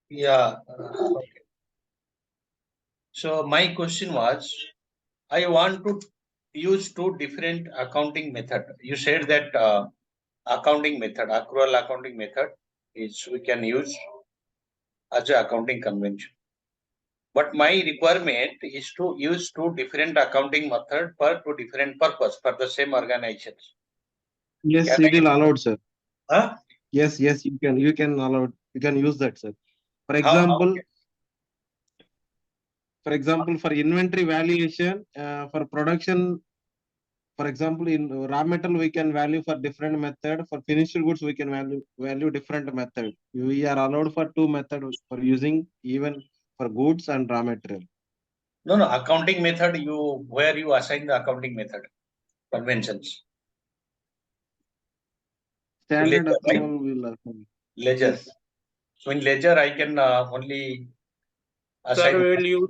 Yeah. Okay. So my question was, I want to use two different accounting method. You said that accounting method, accrual accounting method, is we can use as a accounting convention. But my requirement is to use two different accounting method for two different purpose for the same organizations. Yes, Can it I? will allowed, sir. Huh? Yes, you can allow, you can use that, sir. For How? example, for inventory valuation, for production, for example, in raw metal, we can value for different method. For finished goods, we can value different method. We are allowed for two methods for using even for goods and raw material. No. Accounting method. Where you assign the accounting method conventions. Standard Ledger, right? accrual will assign. Ledger. Yes. So in ledger, I can only Sir, assign.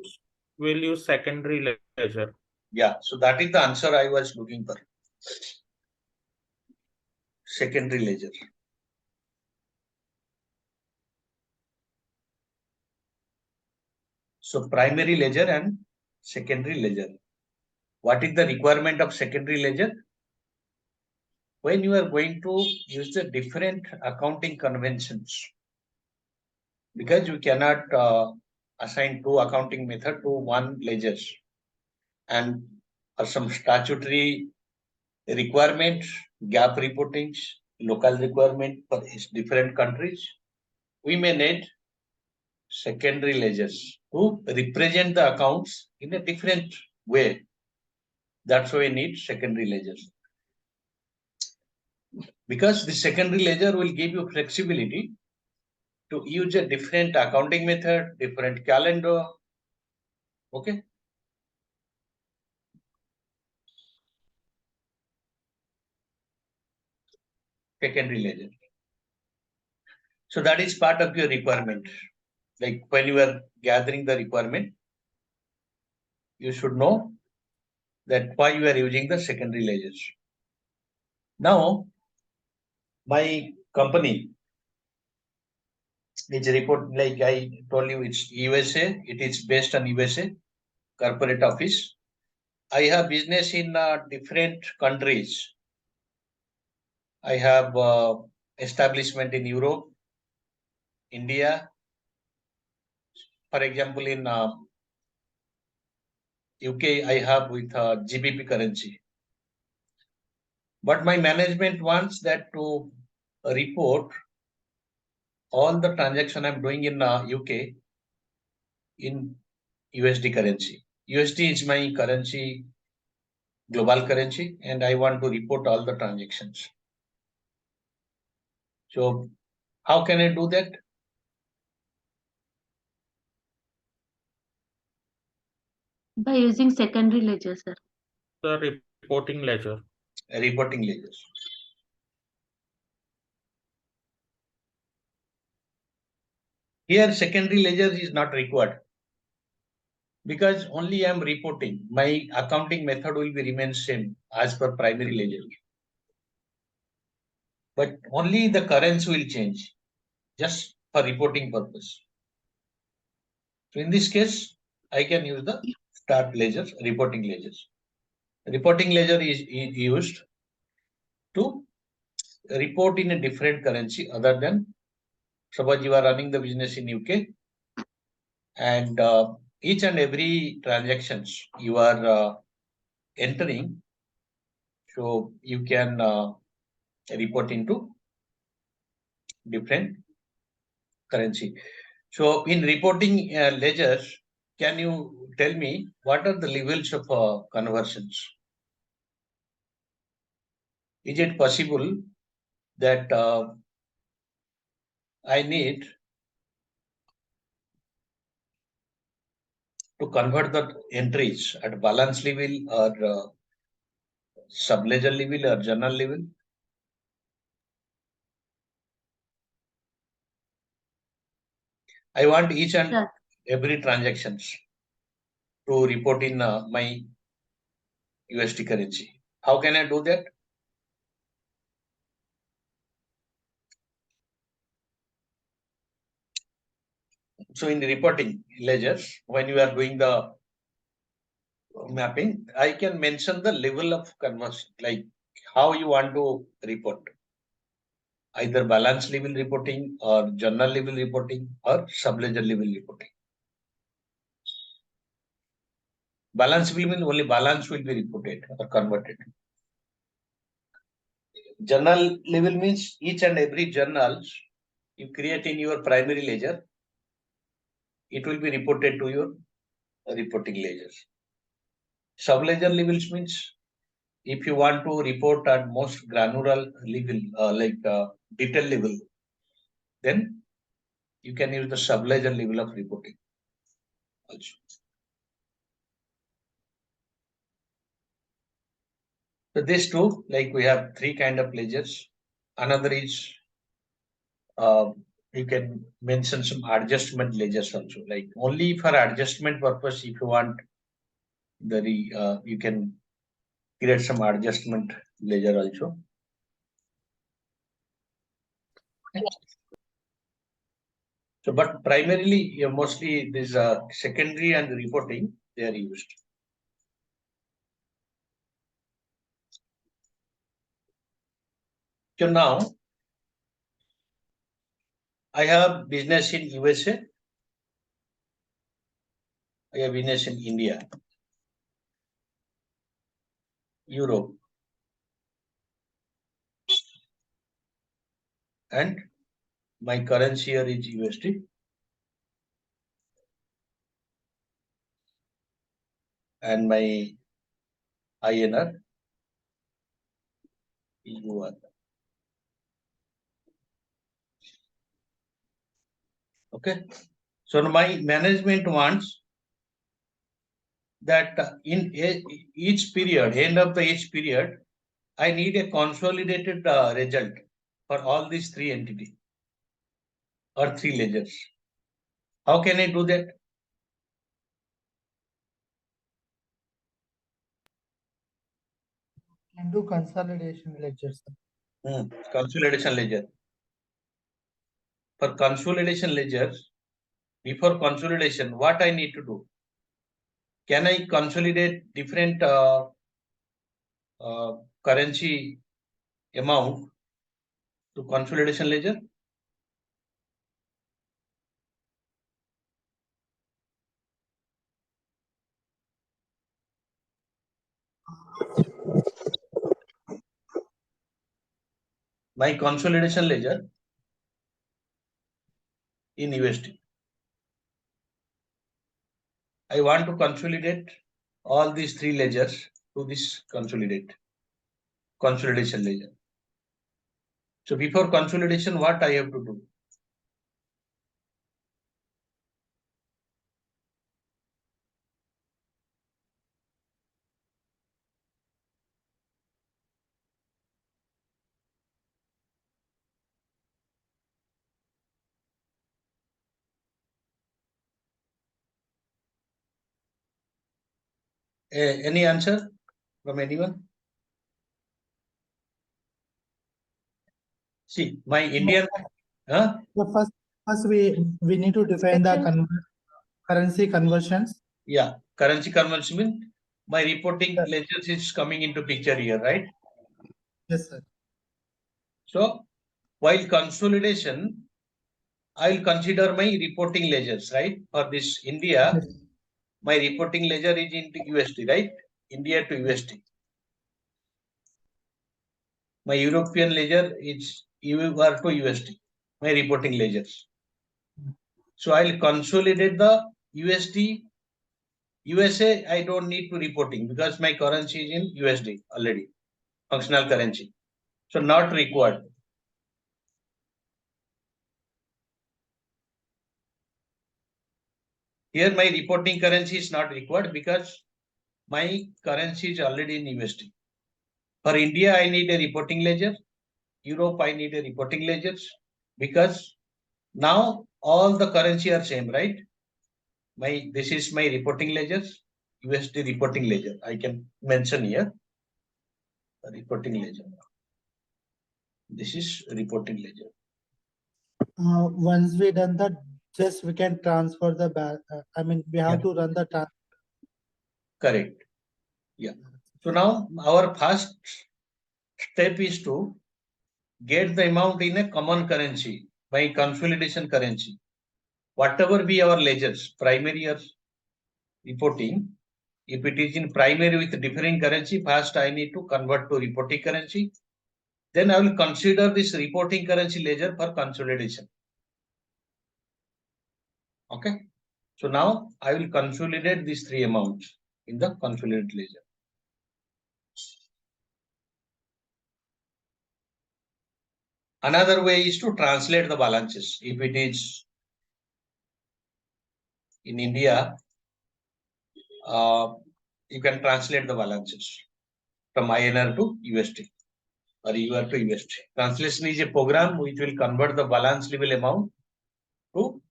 we'll use secondary ledger. Yeah. So that is the answer I was looking for. Secondary ledger. So primary ledger and secondary ledger. What is the requirement of secondary ledger? When you are going to use the different accounting conventions, because you cannot assign two accounting method to one ledgers, and some statutory requirements, gap reportings, local requirement for different countries, we may need secondary ledgers to represent the accounts in a different way. That's why we need secondary ledgers. Because the secondary ledger will give you flexibility to use a different accounting method, different calendar. Okay. Secondary ledger. So that is part of your requirement. Like when you are gathering the requirement, you should know that why you are using the secondary ledgers. Now, my company is report, like I told you, it's USA. It is based on USA corporate office. I have business in different countries. I have establishment in Europe, India. For example, in UK, I have with GBP currency. But my management wants that to report all the transaction I'm doing in UK in USD currency. USD is my currency, global currency, and I want to report all the transactions. So how can I do that? By using secondary ledger, sir. The reporting ledger. Reporting ledgers. Here, secondary ledger is not required because only I am reporting. My accounting method will be remain same as per primary ledger. But only the currency will change just for reporting purpose. So in this case, I can use the start ledger, reporting ledgers. Reporting ledger is used to report in a different currency other than, suppose you are running the business in UK and each and every transactions you are entering, so you can report into different currency. So in reporting ledgers, can you tell me what are the levels of conversions? Is it possible that I need to convert the entries at balance level or sub-ledger level or journal level? I want each and every transactions to report in my USD currency. How can I do that? So in reporting ledgers, when you are doing the mapping, I can mention the level of conversion, like how you want to report. Either balance level reporting or journal level reporting or sub-ledger level reporting. Balance will mean only balance will be reported or converted. Journal level means each and every journal you create in your primary ledger, it will be reported to your reporting ledgers. Sub-ledger levels means if you want to report at most granular level, detail level, then you can use the sub-ledger level of reporting also. So these two, like we have three kind of ledgers. Another is you can mention some adjustment ledgers also. Like only for adjustment purpose, if you want you can create some adjustment ledger also. So, but primarily, mostly this secondary and reporting they are used. So now I have business in USA. I have business in India, Europe, and my currency here is USD. And my INR is UR. Okay. So my management wants that in each period, end of each period, I need a consolidated result for all these three entities or three ledgers. How can I do that? Can do consolidation ledgers. Consolidation ledger. For consolidation ledgers, before consolidation, what I need to do? Can I consolidate different currency amount to consolidation ledger? My consolidation ledger in USD. I want to consolidate all these three ledgers to this consolidation ledger. So before consolidation, what I have to do? Any answer from anyone? See, my Indian, huh? So first we need to define the currency conversions. Yeah, currency conversion means my reporting ledgers is coming into picture here, right? Yes, sir. So while consolidation, I will consider my reporting ledgers, right? For this India, Yes. my reporting ledger is into USD, right? India to USD. My European ledger is EUR to USD, my reporting ledgers. So I'll consolidate the USD. USA, I don't need to reporting because my currency is in USD already, functional currency. So not required. Here my reporting currency is not required because my currency is already in USD. For India, I need a reporting ledger. Europe, I need a reporting ledgers because now all the currency are same, right? This is my reporting ledgers, USD reporting ledger. I can mention here reporting ledger. This is reporting ledger. Once we done the Just we can transfer the I mean, we have to run the Correct. Yeah. So now our first step is to get the amount in a common currency by consolidation currency. Whatever be our ledgers, primary or reporting, if it is in primary with differing currency, first I need to convert to reporting currency. Then I will consider this reporting currency ledger for consolidation. Okay. So now I will consolidate these three amounts in the consolidated ledger. Another way is to translate the balances. If it is in India, you can translate the balances from INR to USD or UR to USD. Translation is a program which will convert the balance level amount to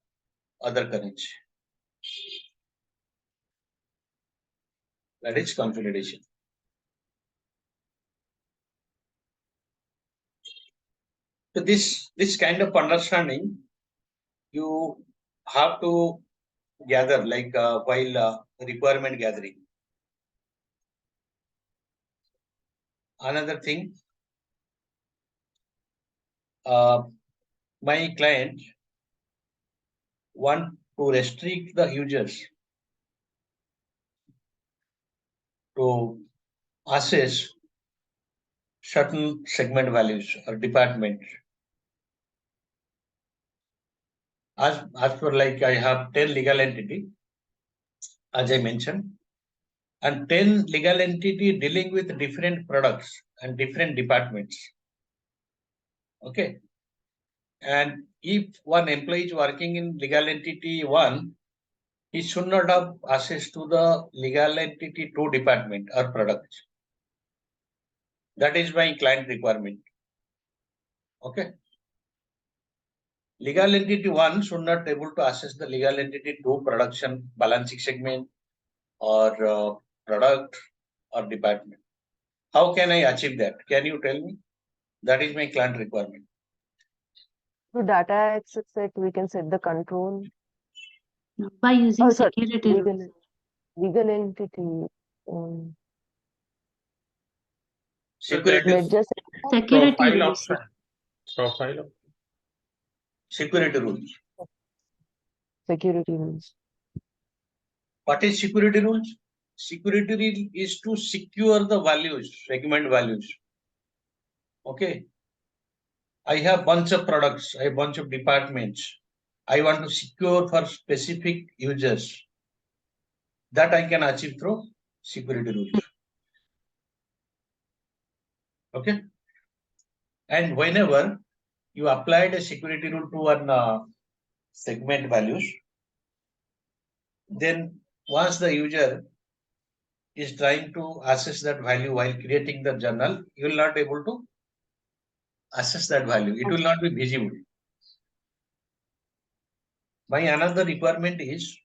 other currency. That is consolidation. So this kind of understanding you have to gather like while requirement gathering. Another thing, my client want to restrict the users to assess certain segment values or department. As per like I have 10 legal entity, as I mentioned, and 10 legal entity dealing with different products and different departments. Okay. And if one employee is working in legal entity 1, he should not have access to the legal entity 2 department or products. That is my client requirement. Okay. Legal entity 1 should not able to access the legal entity 2 production balancing segment or product or department. How can I achieve that? Can you tell me? That is my client requirement. To data access set, we can set the control. By using sorry, security rules. legal entity. Security, Let's just Security Profile rules. option. Profile option. security rules. security rules. What is security rules? Security rule is to secure the values, segment values. Okay. I have bunch of products, I have bunch of departments. I want to secure for specific users. That I can achieve through security rules. Okay. And whenever you applied a security rule to one segment values, then once the user is trying to assess that value while creating the journal, you will not able to assess that value. It will not be visible. My another requirement is.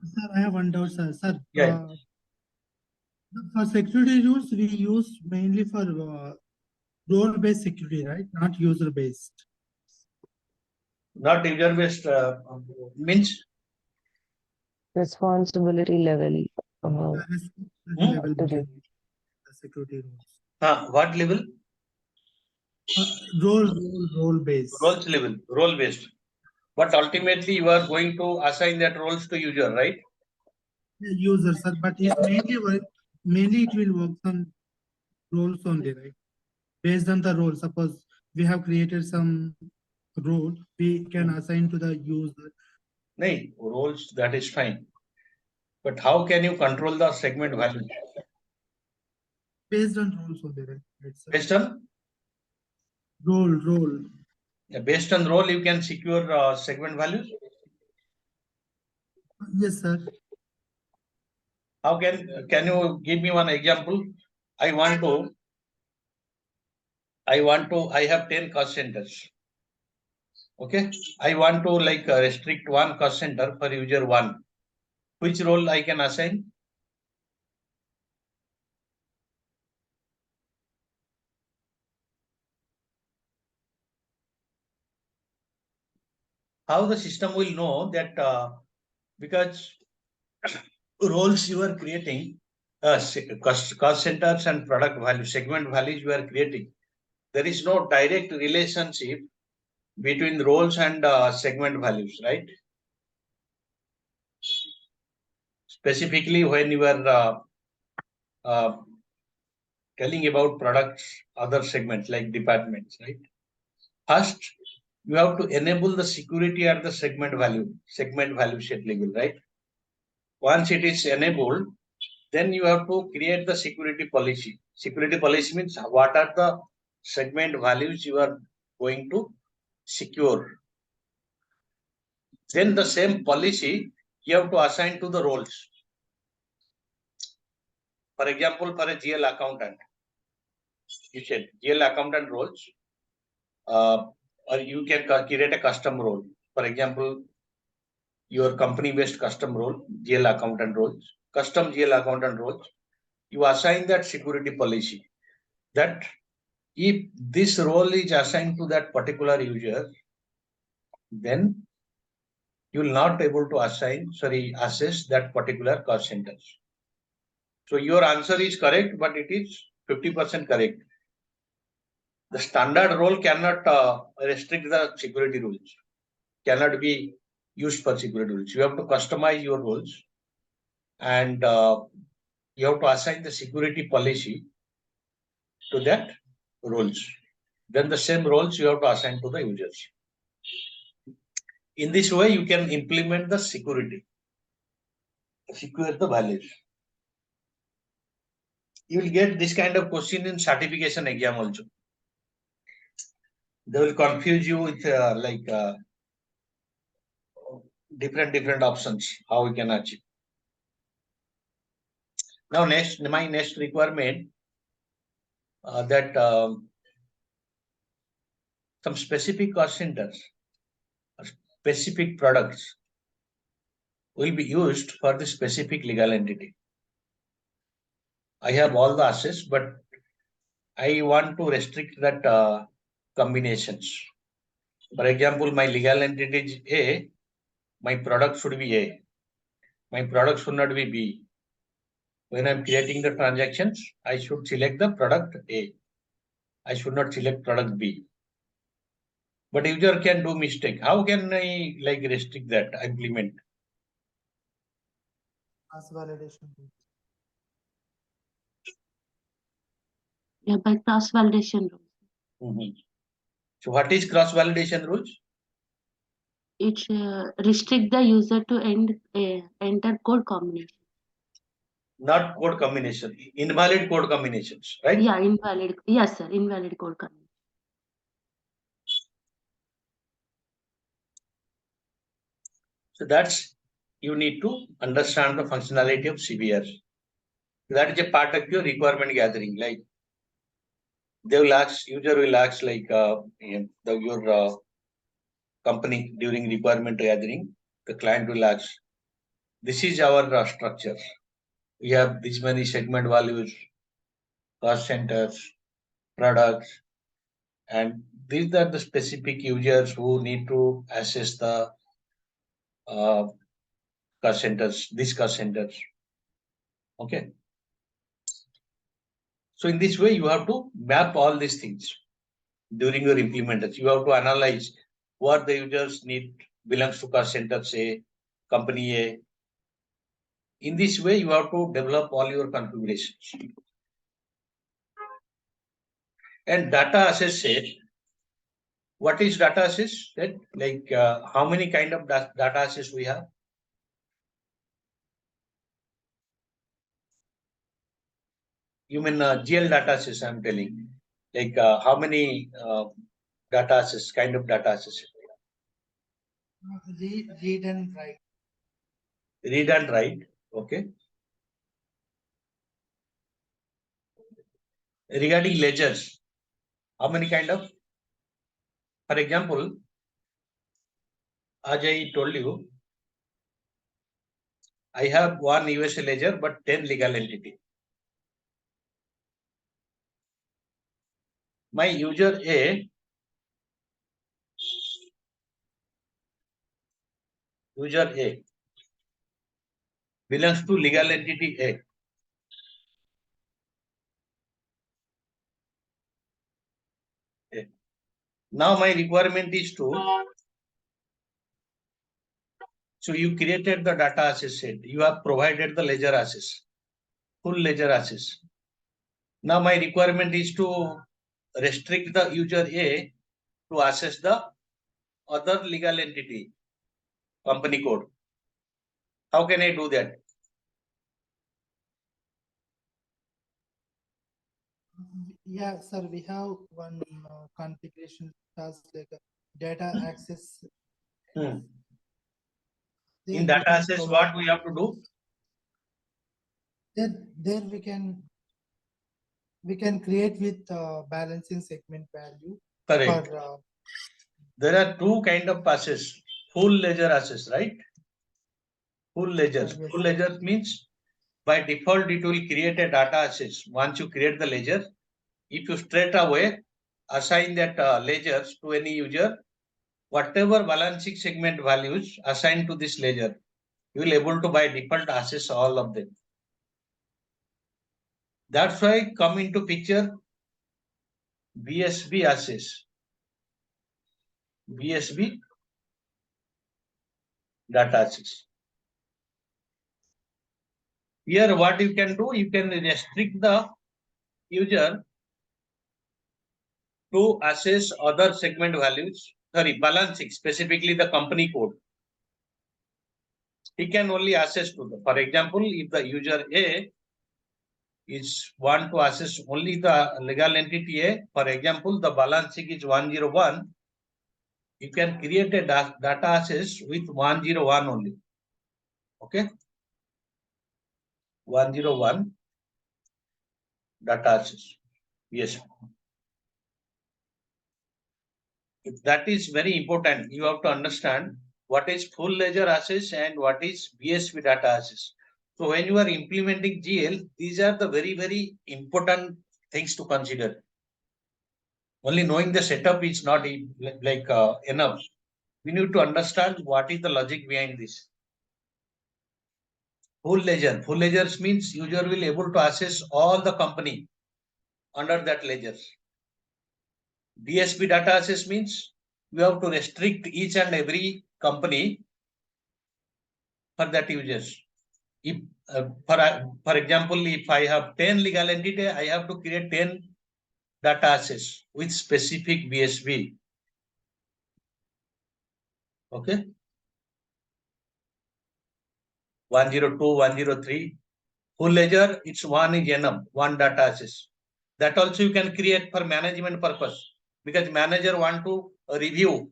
Sir, I have one doubt, sir. Sir, Yeah. For security rules, we use mainly for role-based security, right? Not user-based. Not user-based means Responsibility level. Level the security rules. what level? Role-based. Roles level, role-based. But ultimately, you are going to assign that roles to user, right? User, sir, but it's mainly it will work on roles only, right? Based on the role, suppose we have created some role, we can assign to the user. No, roles, that is fine. But how can you control the segment value? Based on roles only, right? Based on? Role. Yeah, based on role, you can secure segment values? Yes, sir. How can you give me one example? I have 10 cost centers. Okay. I want to like restrict one cost center for user 1. Which role I can assign? how the system will know that because roles you are creating, cost centers and product value, segment values you are creating, there is no direct relationship between roles and segment values, right? Specifically, when you are telling about products, other segments like departments, right? First, you have to enable the security at the segment value set level, right? Once it is enabled, then you have to create the security policy. Security policy means what are the segment values you are going to secure. Then the same policy you have to assign to the roles. For example, for a GL accountant, you said GL accountant roles, or you can create a custom role. For example, your company-based custom role, GL accountant roles, custom GL accountant roles. You assign that security policy that if this role is assigned to that particular user, then you will not be able to assess that particular cost centers. So your answer is correct, but it is 50% correct. The standard role cannot restrict the security rules, cannot be used for security rules. You have to customize your roles and you have to assign the security policy to that roles. Then the same roles you have to assign to the users. In this way, you can implement the security, secure the values. You will get this kind of question in certification exam also. They will confuse you with different options, how we can achieve. Now, my next requirement that some specific cost centers, specific products will be used for the specific legal entity. I have all the assets, but I want to restrict that combinations. For example, my legal entity is A, my product should be A. My product should not be B. When I'm creating the transactions, I should select the product A. I should not select product B. But user can do mistake. How can I restrict that, implement? Cross validation. Yeah, by cross validation rules. So what is cross validation rules? It restrict the user to enter code combination. Not code combination, invalid code combinations, right? Yeah, invalid. Yes, sir, invalid code combination. So that's, you need to understand the functionality of CBR. That is a part of your requirement gathering. Like they will ask, user will ask your company during requirement gathering, the client will ask, this is our structure. We have this many segment values, cost centers, products, and these are the specific users who need to assess the cost centers, these cost centers. Okay. So in this way, you have to map all these things during your implementation. You have to analyze what the users need belongs to cost center, say company A. In this way, you have to develop all your configurations. And data access set. What is data access set? How many kind of data access we have? You mean GL data access? I'm telling. How many data access, kind of data access? Read and write. Read and write. Okay. Regarding ledgers, how many kind of? For example, as I told you, I have one USA ledger but 10 legal entity. My user A user A belongs to legal entity A. Now my requirement is to, so you created the data access set, you have provided the ledger access, full ledger access. Now my requirement is to restrict the user A to access the other legal entity, company code. How can I do that? Yeah, sir, we have one configuration task like data access. In There we data can access, provide- what we have to do? There we can create with balancing segment value Correct. for There are two kind of passes. Full ledger access, right? Full ledger. Yes. Full ledger means by default it will create a data access. Once you create the ledger, if you straight away assign that ledgers to any user, whatever balancing segment values assigned to this ledger, you will able to by default access all of them. That's why come into picture BSB access. BSB data access. Here what you can do, you can restrict the user to access other segment values, balancing, specifically the company code. He can only access to the, for example, if the user A is want to access only the legal entity A, for example, the balancing is 101, you can create a data access with 101 only. Okay. 101 data access. Yes. If that is very important. You have to understand what is full ledger access and what is BSB data access. So when you are implementing GL, these are the very, very important things to consider. Only knowing the setup is not like enough. We need to understand what is the logic behind this. Full ledger. Full ledgers means user will able to access all the company under that ledger. BSB data access means you have to restrict each and every company for that users. If for example, if I have 10 legal entity, I have to create 10 data access with specific BSB. Okay. 102, 103. Full ledger, it's one is enum, one data access. That also you can create for management purpose, because manager want to review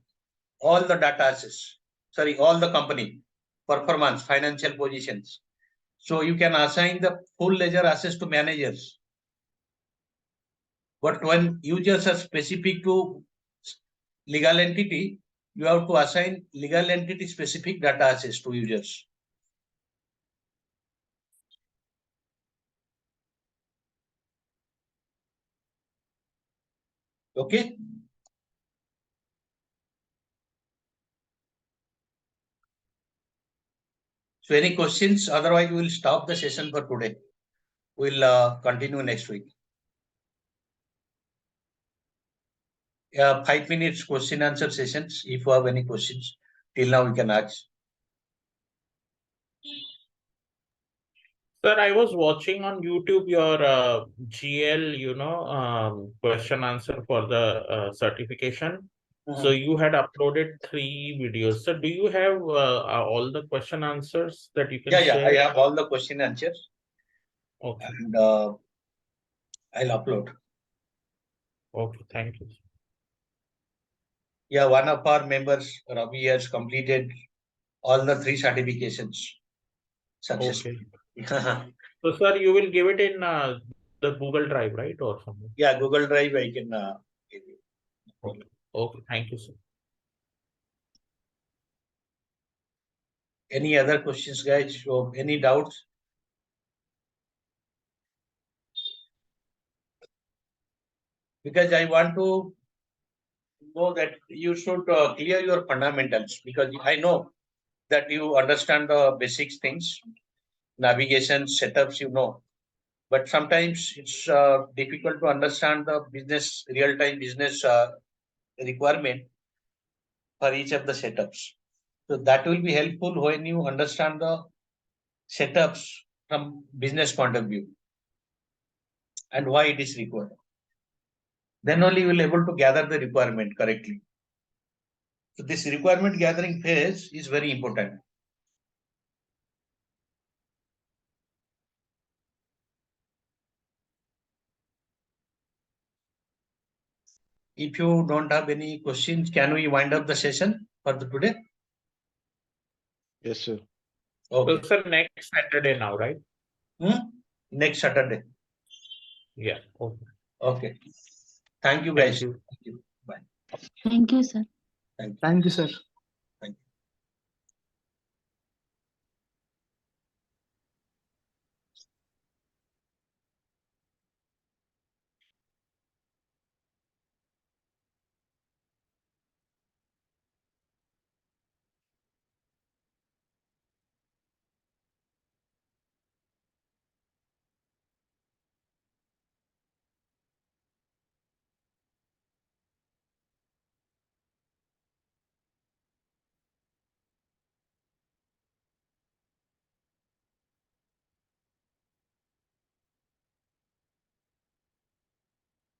all the data access, sorry, all the company performance, financial positions. So you can assign the full ledger access to managers. But when users are specific to legal entity, you have to assign legal entity specific data access to users. Okay. So any questions? Otherwise, we will stop the session for today. We'll continue next week. 5 minutes question answer sessions. If you have any questions, till now we can ask. Sir, I was watching on YouTube your GL, question answer for the certification. So you had uploaded 3 videos. So do you have all the question answers that you can Yeah, share? I have all the question answers. Okay. And I'll upload. Okay, thank you. Yeah, one of our members, Ravi, has completed all the 3 certifications successfully. Okay. So, sir, you will give it in the Google Drive, right, or something? Yeah, Google Drive I can give you. Okay. Okay, thank you, sir. Any other questions, guys? So any doubts? Because I want to know that you should clear your fundamentals, because I know that you understand the basic things, navigation, setups, you know. But sometimes it's difficult to understand the business, real-time business requirement for each of the setups. So that will be helpful when you understand the setups from business point of view and why it is required. Then only you will able to gather the requirement correctly. So this requirement gathering phase is very important. If you don't have any questions, can we wind up the session for the today? Yes, sir. Okay. So, sir, next Saturday now, right? Next Saturday. Yeah. Okay. Okay. Thank you, Thank guys. you. Thank you. Bye. Thank you, sir. Thank you. Thank you, sir.